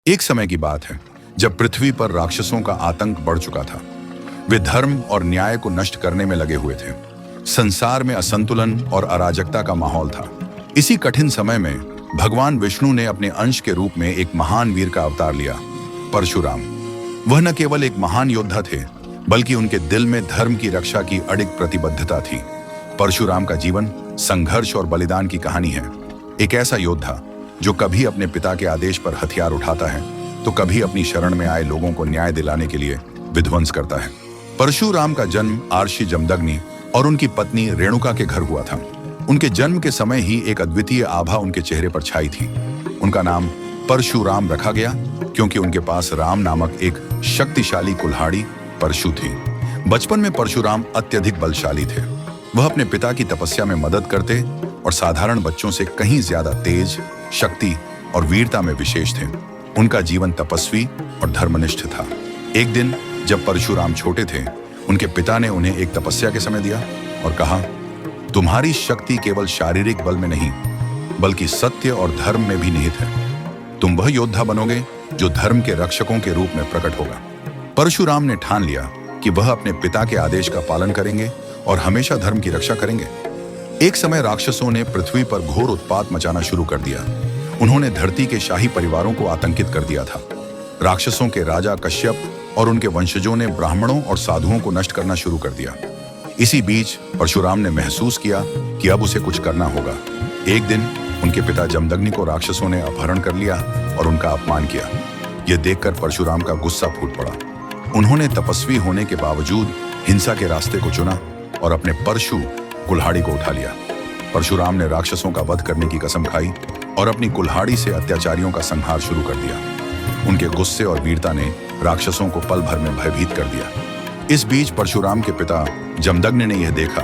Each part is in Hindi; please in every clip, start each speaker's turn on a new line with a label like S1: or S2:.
S1: एक समय की बात है जब पृथ्वी पर राक्षसों का आतंक बढ़ चुका था। वे धर्म और न्याय को नष्ट करने में लगे हुए थे। संसार में असंतुलन और अराजकता का माहौल था। इसी कठिन समय में भगवान विष्णु ने अपने अंश के रूप में एक महान वीर का अवतार लिया, परशुराम। वह न केवल एक महान योद्धा थे, बल्कि उनके दिल में धर्म की रक्षा की अडिग प्रतिबद्धता थी। परशुराम का जीवन संघर्ष और बलिदान की कहानी है। एक ऐसा योद्धा जो कभी अपने पिता के आदेश पर हथियार उठाता है तो कभी अपनी शरण में आए लोगों को न्याय दिलाने के लिए विध्वंस करता है। परशुराम का जन्म आर्षि जमदग्नि और उनकी पत्नी रेणुका के घर हुआ था। उनके जन्म के समय ही एक अद्वितीय आभा उनके चेहरे पर छाई थी। उनका नाम परशुराम रखा गया क्योंकि उनके पास राम नामक एक शक्तिशाली कुल्हाड़ी परशु थी। बचपन में परशुराम अत्यधिक बलशाली थे। वह अपने पिता की तपस्या में मदद करते और साधारण बच्चों से कहीं ज्यादा तेज, शक्ति और वीरता में विशेष थे। उनका जीवन तपस्वी और धर्मनिष्ठ था। एक दिन जब परशुराम छोटे थे, उनके पिता ने उन्हें एक तपस्या के समय दिया और कहा, तुम्हारी शक्ति केवल शारीरिक बल में नहीं बल्कि सत्य और धर्म में भी निहित है। तुम वह योद्धा बनोगे जो धर्म के रक्षकों के रूप में प्रकट होगा। परशुराम ने ठान लिया कि वह अपने पिता के आदेश का पालन करेंगे और हमेशा धर्म की रक्षा करेंगे। एक समय राक्षसों ने पृथ्वी पर घोर उत्पात मचाना शुरू कर दिया। उन्होंने धरती के शाही परिवारों को आतंकित कर दिया था। राक्षसों के राजा कश्यप और उनके वंशजों ने ब्राह्मणों और साधुओं को नष्ट करना शुरू कर दिया। इसी बीच परशुराम ने महसूस किया कि अब उसे कुछ करना होगा। एक दिन उनके पिता जमदग्नि को राक्षसों ने अपहरण कर लिया और उनका अपमान किया। यह देखकर परशुराम का गुस्सा फूट पड़ा। उन्होंने तपस्वी होने के बावजूद हिंसा के रास्ते को चुना और अपने परशु कुल्हाड़ी को उठा लिया। परशुराम ने राक्षसों का वध करने की कसम खाई और अपनी कुल्हाड़ी से अत्याचारियों का संहार शुरू कर दिया। उनके गुस्से और वीरता ने राक्षसों को पल भर में भयभीत कर दिया। इस बीच परशुराम के पिता जमदग्नि ने यह देखा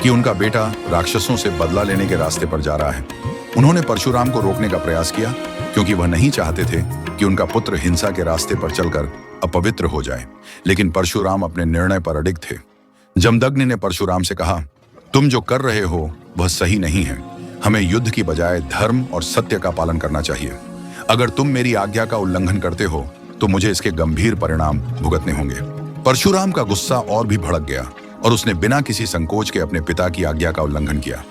S1: कि उनका बेटा राक्षसों से बदला लेने के रास्ते पर जा रहा है। उन्होंने परशुराम को रोकने का प्रयास किया क्योंकि वह नहीं चाहते थे कि उनका पुत्र हिंसा के रास्ते पर चलकर अपवित्र हो जाए। लेकिन परशुराम अपने निर्णय पर अडिग थे। जमदग्नि ने परशुराम से कहा, तुम जो कर रहे हो वह सही नहीं है। हमें युद्ध की बजाय धर्म और सत्य का पालन करना चाहिए। अगर तुम मेरी आज्ञा का उल्लंघन करते हो तो मुझे इसके गंभीर परिणाम भुगतने होंगे। परशुराम का गुस्सा और भी भड़क गया और उसने बिना किसी संकोच के अपने पिता की आज्ञा का उल्लंघन किया।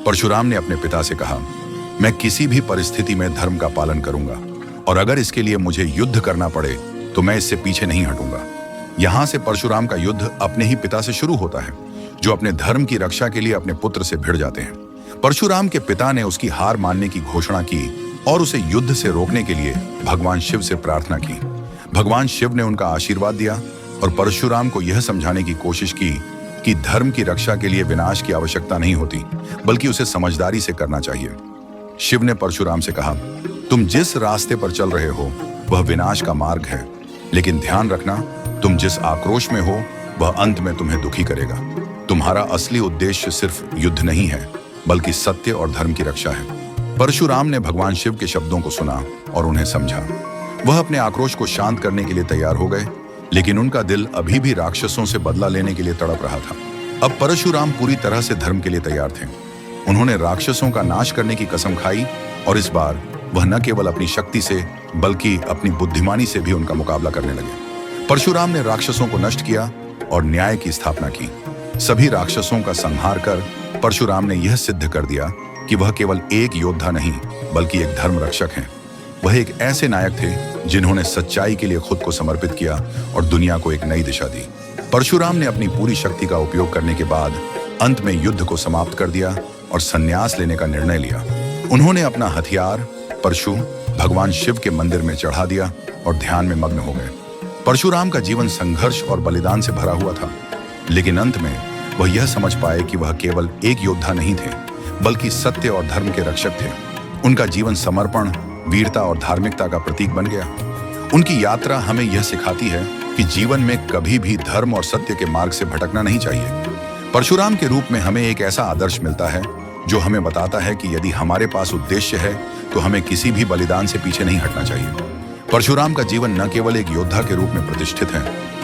S1: परशुराम ने अपने पिता से कहा, मैं किसी भी परिस्थिति में धर्म का पालन करूंगा और अगर इसके लिए मुझे युद्ध करना पड़े तो मैं इससे पीछे नहीं हटूंगा। यहां से परशुराम का युद्ध अपने ही पिता से शुरू होता है, जो अपने धर्म की रक्षा के लिए अपने पुत्र से भिड़ जाते हैं। परशुराम के पिता ने उसकी हार मानने की घोषणा की और उसे युद्ध से रोकने के लिए भगवान शिव से प्रार्थना की। भगवान शिव ने उनका आशीर्वाद दिया और परशुराम को यह समझाने की कोशिश की कि धर्म की रक्षा के लिए विनाश की आवश्यकता नहीं होती, बल्कि उसे समझदारी से करना चाहिए। शिव ने परशुराम से कहा, तुम जिस रास्ते पर चल रहे हो वह विनाश का मार्ग है, लेकिन ध्यान रखना, तुम जिस आक्रोश में हो वह अंत में तुम्हें दुखी करेगा। तुम्हारा असली उद्देश्य सिर्फ युद्ध नहीं है, बल्कि सत्य और धर्म की रक्षा है। परशुराम ने भगवान शिव के शब्दों को सुना और उन्हें समझा। वह अपने आक्रोश को शांत करने के लिए तैयार हो गए, लेकिन उनका दिल अभी भी राक्षसों से बदला लेने के लिए तड़प रहा था। अब परशुराम पूरी तरह से धर्म के लिए तैयार थे। उन्होंने राक्षसों का नाश करने की कसम खाई और इस बार वह न केवल अपनी शक्ति से बल्कि अपनी बुद्धिमानी से भी उनका मुकाबला करने लगे। परशुराम ने राक्षसों को नष्ट किया और न्याय की स्थापना की। सभी राक्षसों का संहार कर परशुराम ने यह सिद्ध कर दिया कि वह केवल एक योद्धा नहीं बल्कि एक धर्म रक्षक हैं। वह एक ऐसे नायक थे जिन्होंने सच्चाई के लिए खुद को समर्पित किया और दुनिया को एक नई दिशा दी। परशुराम ने अपनी पूरी शक्ति का उपयोग करने के बाद अंत में युद्ध को समाप्त कर दिया और संन्यास लेने का निर्णय लिया। उन्होंने अपना हथियार परशु भगवान शिव के मंदिर में चढ़ा दिया और ध्यान में मग्न हो गए। परशुराम का जीवन संघर्ष और बलिदान से भरा हुआ था, लेकिन अंत में वह यह समझ पाए कि वह केवल एक योद्धा नहीं थे, बल्कि सत्य और धर्म के रक्षक थे। उनका जीवन समर्पण, वीरता और धार्मिकता का प्रतीक बन गया। उनकी यात्रा हमें यह सिखाती है कि जीवन में कभी भी धर्म और सत्य के मार्ग से भटकना नहीं चाहिए। परशुराम के रूप में हमें एक ऐसा आदर्श मिलता है जो हमें बताता है कि यदि हमारे पास उद्देश्य है तो हमें किसी भी बलिदान से पीछे नहीं हटना चाहिए। परशुराम का जीवन न केवल एक योद्धा के रूप में प्रतिष्ठित है,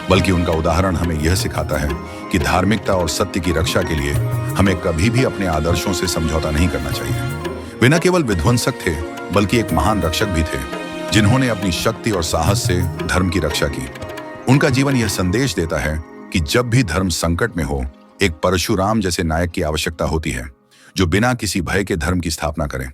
S1: बल्कि उनका उदाहरण हमें यह सिखाता है कि धार्मिकता और सत्य की रक्षा के लिए हमें कभी भी अपने आदर्शों से समझौता नहीं करना चाहिए। वे न केवल विध्वंसक थे, बल्कि एक महान रक्षक भी थे। जिन्होंने अपनी शक्ति और साहस से धर्म की रक्षा की। उनका जीवन यह संदेश देता है कि जब भी धर्म संकट में हो, एक परशुराम जैसे नायक की आवश्यकता होती है, जो बिना किसी भय के धर्म की स्थापना करें।